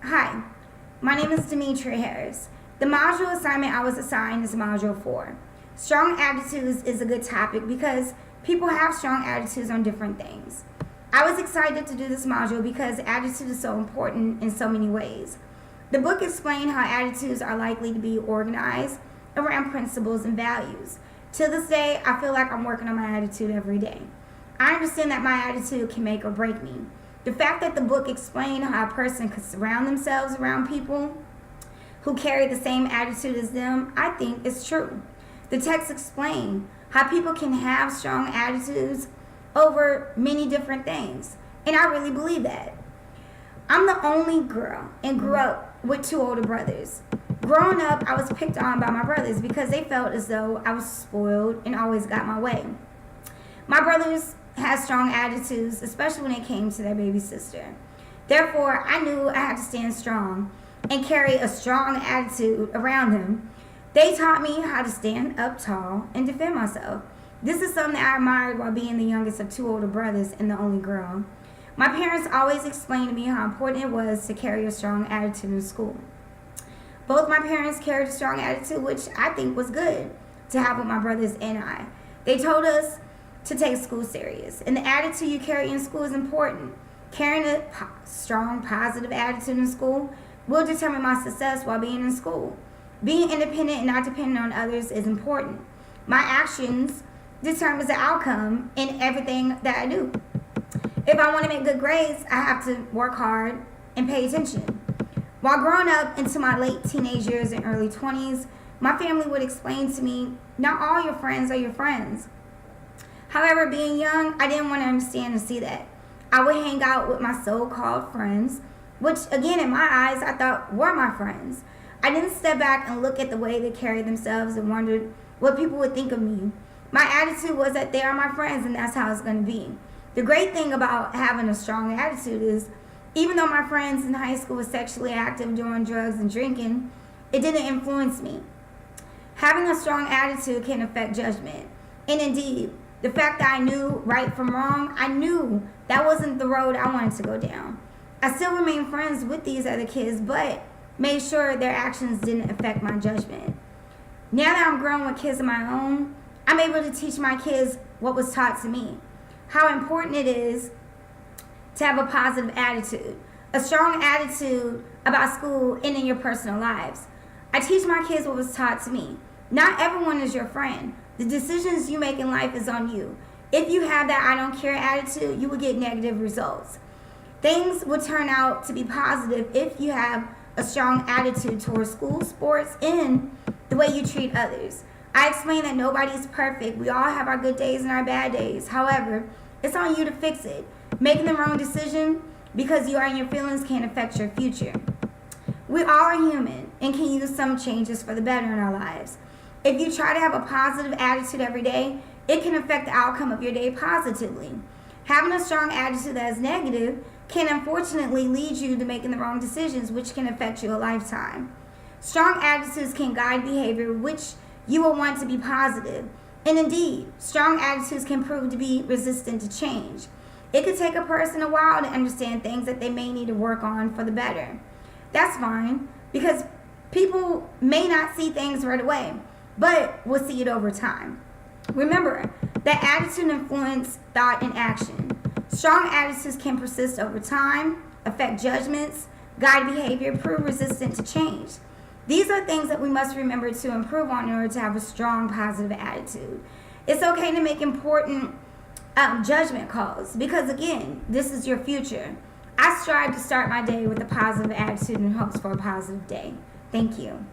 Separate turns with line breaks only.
Hi, my name is Demetria Harris. The module assignment I was assigned is Module 4. Strong attitudes is a good topic because people have strong attitudes on different things. I was excited to do this module because attitude is so important in so many ways. The book explained how attitudes are likely to be organized around principles and values. To this day, I feel like I'm working on my attitude every day. I understand that my attitude can make or break me. The fact that the book explained how a person could surround themselves around people who carry the same attitude as them, I think is true. The text explained how people can have strong attitudes over many different things, and I really believe that. I'm the only girl and grew up with two older brothers. Growing up, I was picked on by my brothers because they felt as though I was spoiled and always got my way. My brothers had strong attitudes, especially when it came to their baby sister. Therefore, I knew I had to stand strong and carry a strong attitude around them. They taught me how to stand up tall and defend myself. This is something I admired while being the youngest of two older brothers and the only girl. My parents always explained to me how important it was to carry a strong attitude in school. Both my parents carried a strong attitude, which I think was good to have with my brothers and I. They told us to take school serious, and the attitude you carry in school is important. Carrying a strong, positive attitude in school will determine my success while being in school. Being independent and not dependent on others is important. My actions determines the outcome in everything that I do. If I want to make good grades, I have to work hard and pay attention. While growing up into my late teenage years and early 20s, my family would explain to me, not all your friends are your friends. However, being young, I didn't want to understand and see that. I would hang out with my so-called friends, which again, in my eyes, I thought were my friends. I didn't step back and look at the way they carried themselves and wondered what people would think of me. My attitude was that they are my friends and that's how it's going to be. The great thing about having a strong attitude is, even though my friends in high school were sexually active, doing drugs and drinking, it didn't influence me. Having a strong attitude can affect judgment. And indeed, the fact that I knew right from wrong, I knew that wasn't the road I wanted to go down. I still remain friends with these other kids, but made sure their actions didn't affect my judgment. Now that I'm grown with kids of my own, I'm able to teach my kids what was taught to me. How important it is to have a positive attitude, a strong attitude about school and in your personal lives. I teach my kids what was taught to me. Not everyone is your friend. The decisions you make in life is on you. If you have that I don't care attitude, you will get negative results. Things will turn out to be positive if you have a strong attitude towards school, sports, and the way you treat others. I explain that nobody's perfect. We all have our good days and our bad days. However, it's on you to fix it. Making the wrong decision because you are in your feelings can affect your future. We all are human and can use some changes for the better in our lives. If you try to have a positive attitude every day, it can affect the outcome of your day positively. Having a strong attitude that is negative can unfortunately lead you to making the wrong decisions, which can affect you a lifetime. Strong attitudes can guide behavior, which you will want to be positive. And indeed, strong attitudes can prove to be resistant to change. It could take a person a while to understand things that they may need to work on for the better. That's fine, because people may not see things right away, but will see it over time. Remember that attitude influences thought and action. Strong attitudes can persist over time, affect judgments, guide behavior, prove resistant to change. These are things that we must remember to improve on in order to have a strong, positive attitude. It's okay to make important judgment calls because, again, this is your future. I strive to start my day with a positive attitude and hopes for a positive day. Thank you.